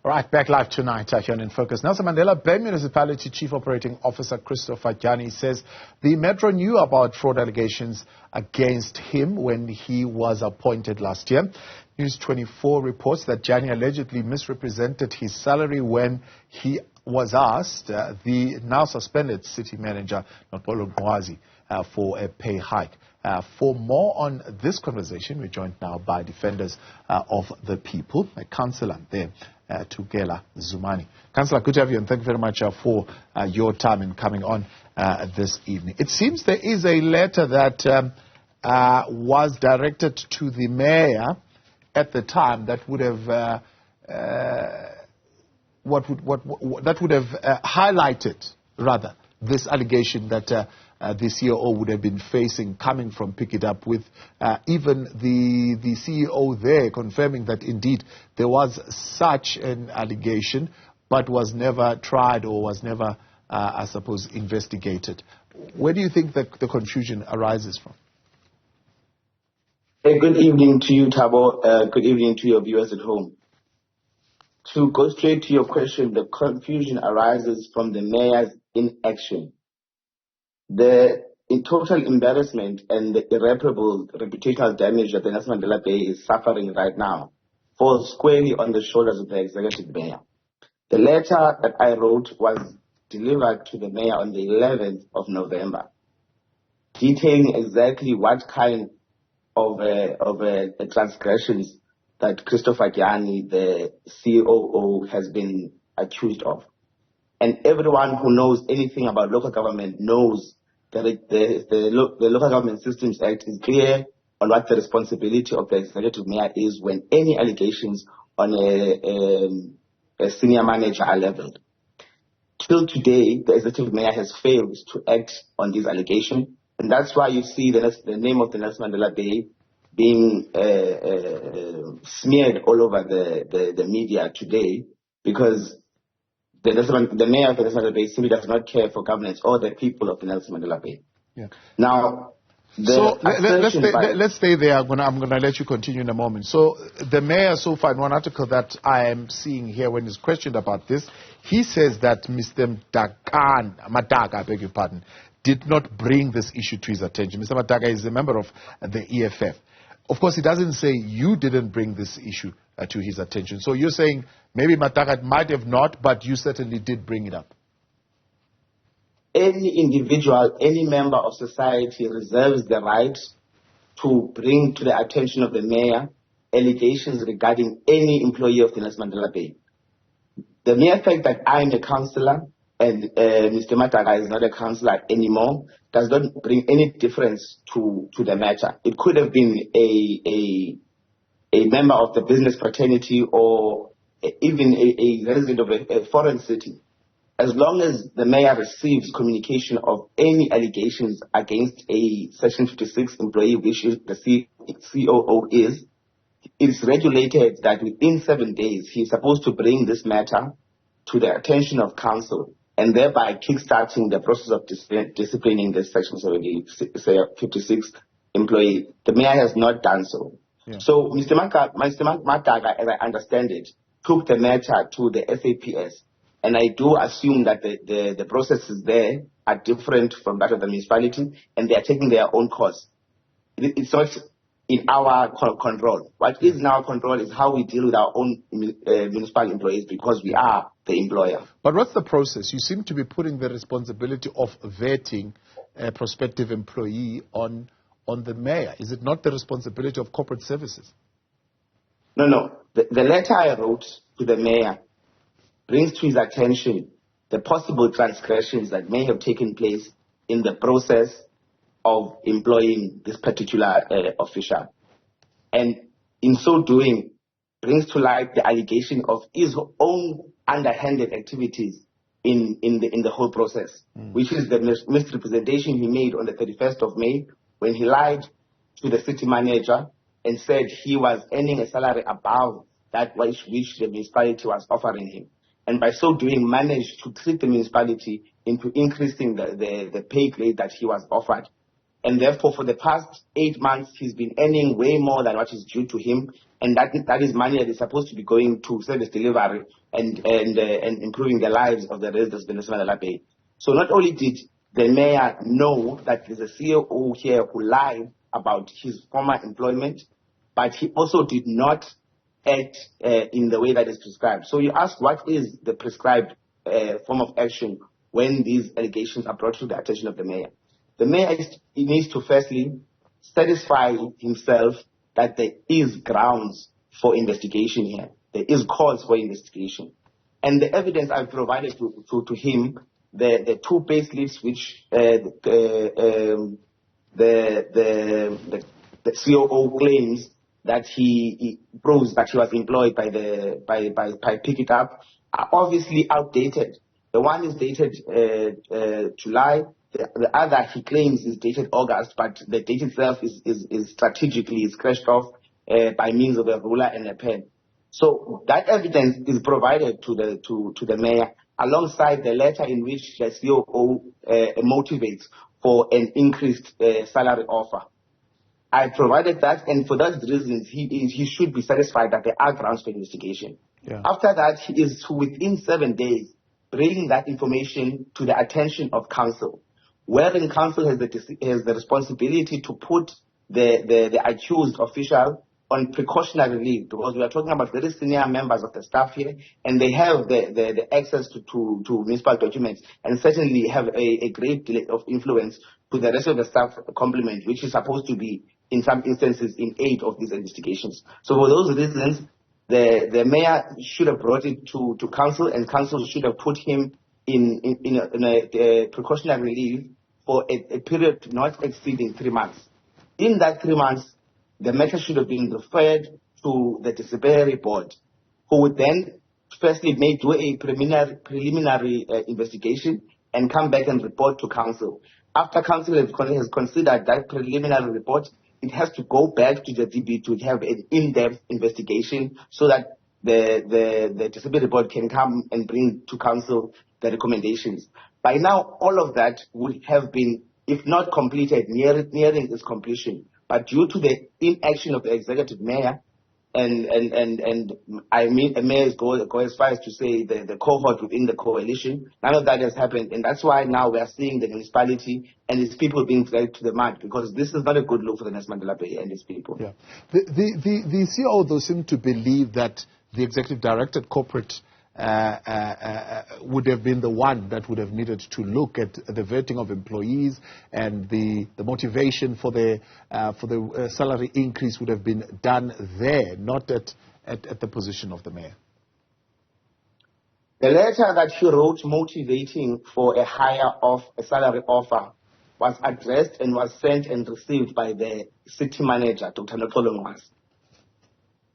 All right, back live tonight here on In Focus. Nelson Mandela Bay Municipality Chief Operating Officer Dyani says the Metro knew about fraud allegations against him when he was appointed last year. News 24 reports that Dyani allegedly misrepresented his salary when he was asked the now suspended city manager, Noxolo Nqwazi, for a pay hike. For more on this conversation, we're joined now by defenders of the people, a councillor there, Tukela Zumani. Councillor, good to have you, and thank you very much for your time in coming on this evening. It seems there is a letter that was directed to the mayor at the time that would have highlighted rather this allegation that the COO would have been facing coming from Pick It Up, with even the CEO there confirming that indeed there was such an allegation but was never tried or was never, I suppose, investigated. Where do you think that the confusion arises from? Good evening to you, Thabo. Good evening to your viewers at home. To go straight to your question, the confusion arises from the mayor's inaction. The total embarrassment and the irreparable reputational damage that the Nelson Mandela Bay is suffering right now falls squarely on the shoulders of the executive mayor. The letter that I wrote was delivered to the mayor on the 11th of November, detailing exactly what kind of transgressions that Dyani, the COO, has been accused of. And everyone who knows anything about local government knows that the Local Government Systems Act is clear on what the responsibility of the executive mayor is when any allegations on a senior manager are leveled. Till today, the executive mayor has failed to act on these allegations, and that's why you see the name of the Nelson Mandela Bay being smeared all over the media today, because the mayor of the Nelson Mandela Bay simply does not care for governance or the people of the Nelson Mandela Bay. Yeah. Now, let's stay there. I'm going to let you continue in a moment. So the mayor, so far in one article that I am seeing here, when he's questioned about this, he says that Mr. Madaga, I beg your pardon, did not bring this issue to his attention. Mr. Madaga is a member of the EFF. Of course, he doesn't say you didn't bring this issue to his attention. So you're saying maybe Madaga might have not, but you certainly did bring it up. Any individual, any member of society reserves the right to bring to the attention of the mayor allegations regarding any employee of the Nelson Mandela Bay. The mere fact that I'm a councillor and Mr. Madaga is not a councillor anymore does not bring any difference to the matter. It could have been a member of the business fraternity or even a resident of a foreign city. As long as the mayor receives communication of any allegations against a Section 56 employee, which is the COO is, it's regulated that within 7 days he is supposed to bring this matter to the attention of council, and thereby kickstarting the process of disciplining the Section 56 employee. The mayor has not done so. Yeah. So Mr. Madaga, as I understand it, took the matter to the SAPS. And I do assume that the processes there are different from that of the municipality, and they are taking their own course. It's not in our control. What is in our control is how we deal with our own municipal employees, because we are the employer. But what's the process? You seem to be putting the responsibility of vetting a prospective employee on the mayor. Is it not the responsibility of corporate services? No. The letter I wrote to the mayor brings to his attention the possible transgressions that may have taken place in the process of employing this particular official. And in so doing, brings to light the allegation of his own underhanded activities in the whole process, which is the misrepresentation he made on the 31st of May when he lied to the city manager and said he was earning a salary above that which the municipality was offering him. And by so doing, managed to trick the municipality into increasing the pay grade that he was offered. And therefore, for the past 8 months, he's been earning way more than what is due to him. and that is money that is supposed to be going to service delivery and improving the lives of the residents of the Nelson Mandela Bay. So not only did the mayor know that there's a COO here who lied about his former employment, but he also did not act in the way that is prescribed. So you ask, what is the prescribed form of action when these allegations are brought to the attention of the mayor? The mayor needs to firstly satisfy himself that there is grounds for investigation here. There is cause for investigation. And the evidence I've provided to him, the two pay slips which the COO claims that he proves that he was employed by Pick It Up, are obviously outdated. The one is dated July. The other he claims is dated August, but the date itself is strategically scratched off by means of a ruler and a pen. So that evidence is provided to the mayor alongside the letter in which the COO motivates for an increased salary offer. I provided that, and for those reasons, he should be satisfied that there are grounds for investigation. Yeah. After that, he is to, within 7 days, bring that information to the attention of council, wherein council has the responsibility to put the accused official on precautionary leave, because we are talking about very senior members of the staff here, and they have the access to municipal documents, and certainly have a great deal of influence to the rest of the staff complement, which is supposed to be, in some instances, in aid of these investigations. So for those reasons, the mayor should have brought it to council, and council should have put him in a precautionary leave for a period not exceeding 3 months. In that 3 months, the matter should have been referred to the disciplinary board, who would then firstly do a preliminary investigation and come back and report to council. After council has considered that preliminary report, it has to go back to the DB to have an in-depth investigation so that the disciplinary board can come and bring to council the recommendations. By now, all of that would have been, if not completed, nearing its completion. But due to the inaction of the executive mayor, and I mean, mayors go as far as to say the cohort within the coalition, none of that has happened, and that's why now we are seeing the municipality and its people being dragged to the mud, because this is not a good look for the Nelson Mandela Bay and its people. Yeah. The COO, though, seem to believe that the executive director at corporate would have been the one that would have needed to look at the vetting of employees, and the motivation for the salary increase would have been done there, not at the position of the mayor. The letter that he wrote motivating for a salary offer was addressed and was sent and received by the city manager, Dr. Noxolo Nqwazi.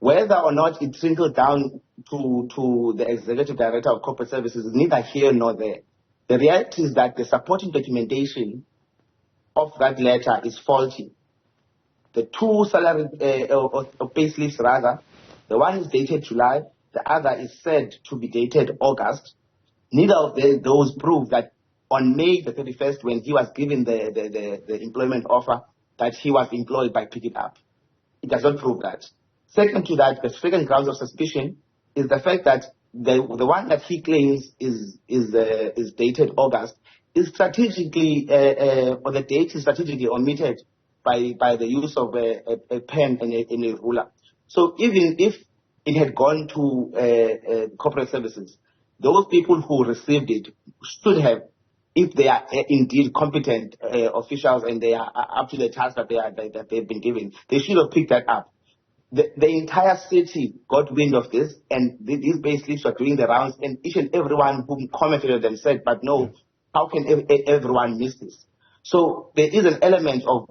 Whether or not it trickled down to the executive director of corporate services is neither here nor there. The reality is that the supporting documentation of that letter is faulty. The two salary or pay slips, rather, the one is dated July, the other is said to be dated August. Neither of those prove that on May the 31st, when he was given the employment offer, that he was employed by Pick It Up. It does not prove that. Second to that, the second grounds of suspicion is the fact that the one that he claims is dated August is strategically, or the date is strategically omitted by the use of a pen and a ruler. So even if it had gone to corporate services, those people who received it should have, if they are indeed competent officials and they are up to the task that they've been given, they should have picked that up. The entire city got wind of this, and these pay slips were doing the rounds, and each and everyone who commented on them said, but no, how can everyone miss this? So there is an element of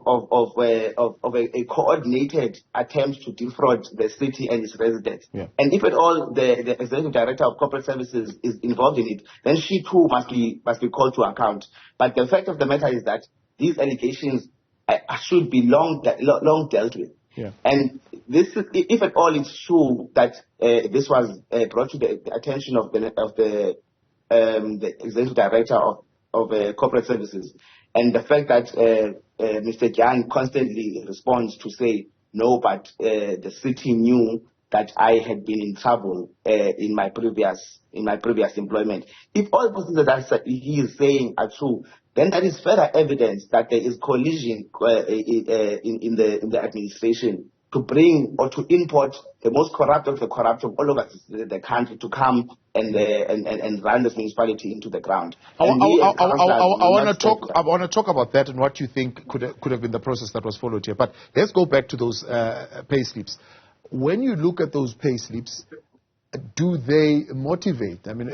a coordinated attempt to defraud the city and its residents. Yeah. And if at all the executive director of corporate services is involved in it, then she too must be called to account. But the fact of the matter is that these allegations should be long dealt with. Yeah. And this, if at all it's true that this was brought to the attention of the executive director of corporate services, and the fact that Mr. Dyani constantly responds to say No, but the city knew that I had been in trouble in my previous employment. If all the things that he is saying are true, then that is further evidence that there is collusion in the administration to bring or to import the most corrupt of the corrupt from all over the country to come and run this municipality into the ground. I want to talk about that and what you think could have been the process that was followed here. But let's go back to those pay slips. When you look at those pay slips, do they motivate? I mean,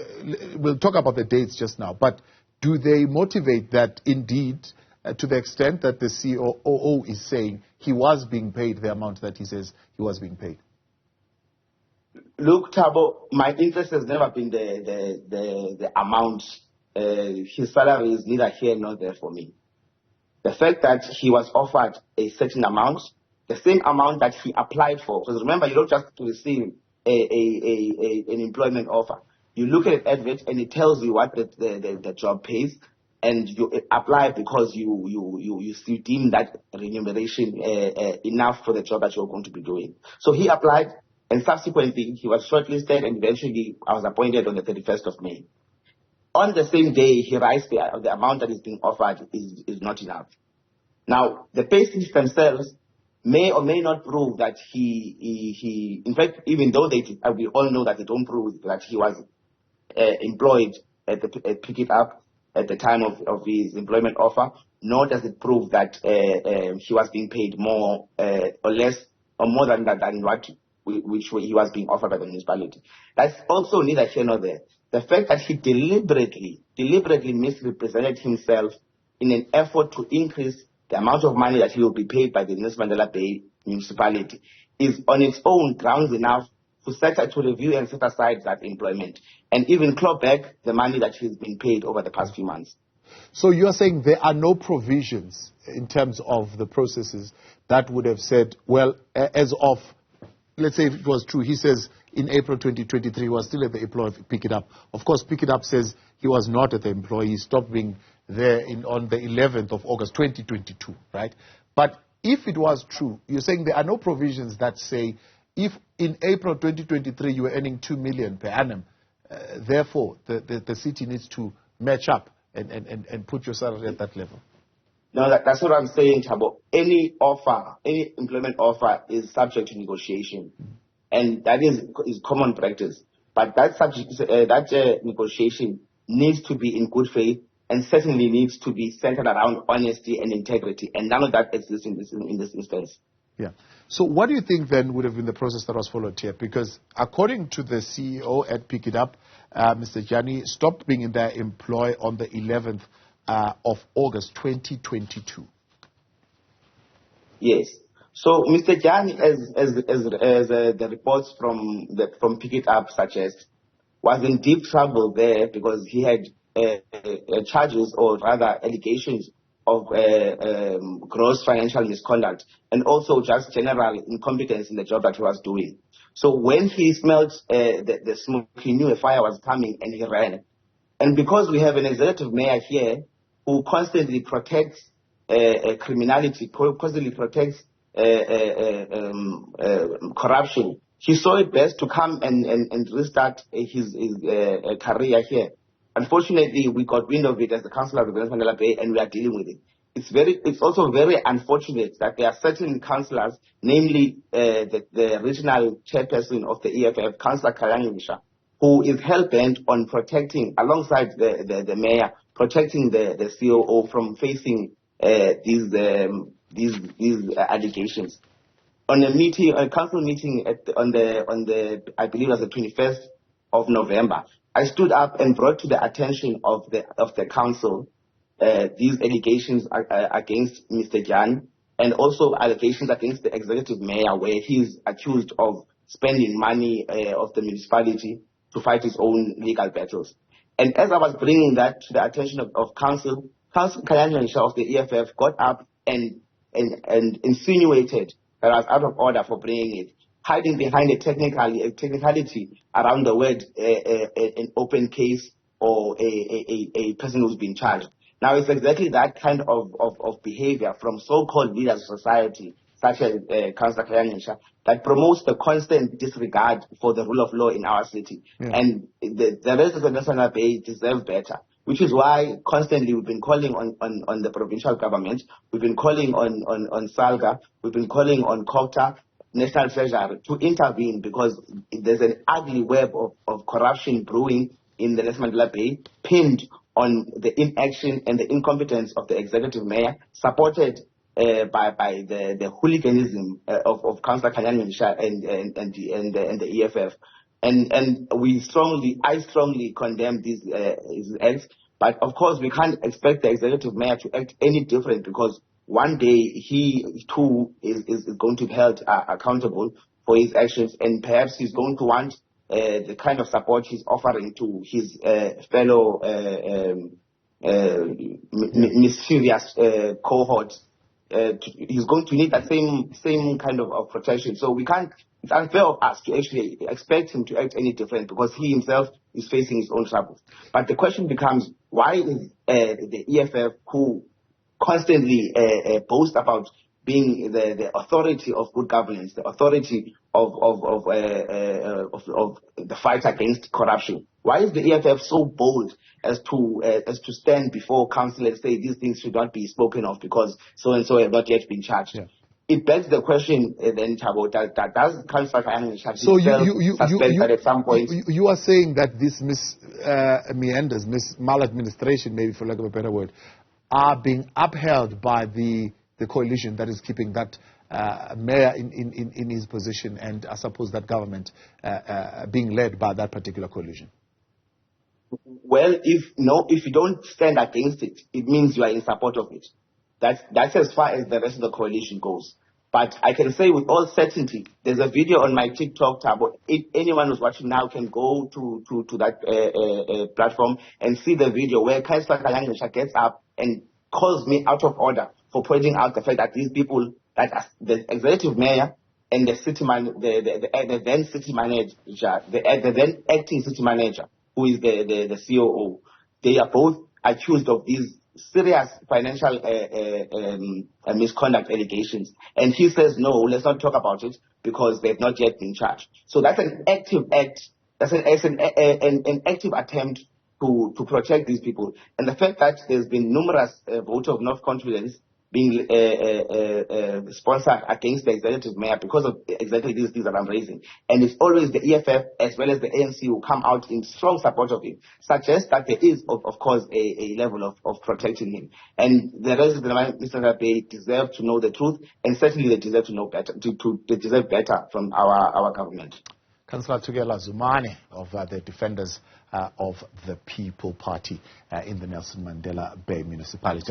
we'll talk about the dates just now, but do they motivate that indeed, to the extent that the COO is saying he was being paid the amount that he says he was being paid? Look, Thabo, my interest has never been the amount. His salary is neither here nor there for me. The fact that he was offered a certain amount, the same amount that he applied for, because remember, you don't just receive an employment offer. You look at the advert and it tells you what the job pays, and you apply because you deem that remuneration enough for the job that you're going to be doing. So he applied, and subsequently he was shortlisted, and eventually I was appointed on the 31st of May. On the same day, he writes the amount that is being offered is not enough. Now, the pay slips themselves may or may not prove that he in fact, even though we all know that they don't prove that he was employed at Pick It Up at the time of his employment offer, nor does it prove that he was being paid more or less or more than which he was being offered by the municipality. That's also neither here nor there. The fact that he deliberately misrepresented himself in an effort to increase the amount of money that he will be paid by the Mandela Bay municipality is on its own grounds enough to review and set aside that employment and even claw back the money that he's been paid over the past few months. So you're saying there are no provisions in terms of the processes that would have said, well, as of, let's say if it was true, he says in April 2023 he was still at the employer of Pick It Up. Of course, Pick It Up says he was not at the employer. He stopped being there on the 11th of August 2022, right? But if it was true, you're saying there are no provisions that say if in April 2023 you were earning 2 million per annum, therefore the city needs to match up and put your salary at that level. No, that's what I'm saying, Thabo. Any employment offer is subject to negotiation, and that is common practice. But that negotiation needs to be in good faith and certainly needs to be centered around honesty and integrity, and none of that exists in this instance. Yeah. So what do you think then would have been the process that was followed here? Because according to the CEO at Pick It Up, Mr. Dyani stopped being in their employ on the 11th of August 2022. Yes. So Mr. Dyani, as the reports from Pick It Up suggest, was in deep trouble there because he had charges or rather allegations of gross financial misconduct and also just general incompetence in the job that he was doing. So when he smelled the smoke, he knew a fire was coming and he ran. And because we have an executive mayor here who constantly protects criminality, constantly protects corruption, he saw it best to come and restart his career here. Unfortunately, we got wind of it as the councillor of Mandela Bay, and we are dealing with it. It's also very unfortunate that there are certain councillors, namely the regional chairperson of the EFF, Councillor Kayangisha, who is hell-bent on protecting, alongside the mayor, protecting the COO from facing these allegations. On a council meeting on the I believe it was the 21st of November, I stood up and brought to the attention of the council these allegations against Mr. Dyani and also allegations against the executive mayor, where he is accused of spending money of the municipality to fight his own legal battles. And as I was bringing that to the attention of Councillor Kayanjanisha of the EFF got up and insinuated that I was out of order for bringing it, hiding behind a technicality around the word an open case or a person who's been charged. Now, it's exactly that kind of behavior from so-called leaders of society, such as Councillor Kayanyesha, that promotes the constant disregard for the rule of law in our city. Yeah. And the residents of National Bay deserve better, which is why constantly we've been calling on the provincial government, we've been calling on SALGA, we've been calling on COTA, National Treasury, to intervene, because there's an ugly web of corruption brewing in the Nelson Mandela Bay, pinned on the inaction and the incompetence of the executive mayor, supported by the hooliganism of Councillor Kayanyesha and the EFF. And I strongly condemn these acts. But of course, we can't expect the executive mayor to act any different, because one day he too is going to be held accountable for his actions, and perhaps he's going to want the kind of support he's offering to his fellow mischievous cohorts. He's going to need that same kind of protection. So it's unfair of us to actually expect him to act any different, because he himself is facing his own troubles. But the question becomes, why is the EFF, who constantly boast about being the authority of good governance, the authority of the fight against corruption, why is the EFF so bold as to stand before council and say these things should not be spoken of because so and so have not yet been charged? Yeah. It begs the question then, Thabo, that does Councillor Kayanyesha suspect at some point? You are saying that this meanders, maladministration, maybe for lack of a better word, are being upheld by the coalition that is keeping that mayor in his position, and I suppose that government being led by that particular coalition. Well, if you don't stand against it, it means you are in support of it. That's as far as the rest of the coalition goes. But I can say with all certainty, there's a video on my TikTok tab. If anyone who's watching now can go to that platform and see the video where Councillor Kayanyesha gets up and calls me out of order for pointing out the fact that these people, that the executive mayor and the city the then city manager, the then acting city manager, who is the COO, they are both accused of these serious financial misconduct allegations. And he says, no, let's not talk about it because they've not yet been charged. So that's an active act. That's an active attempt to protect these people. And the fact that there's been numerous votes of no confidence being sponsored against the executive mayor because of exactly these things that I'm raising. And it's always the EFF as well as the ANC who come out in strong support of him, suggests that there is, of course, a level of protecting him. And the residents of Mr. Bay deserve to know the truth, and certainly they deserve to know better, they deserve better from our government. Councillor Tukela Zumani of the Defenders of the People Party in the Nelson Mandela Bay Municipality.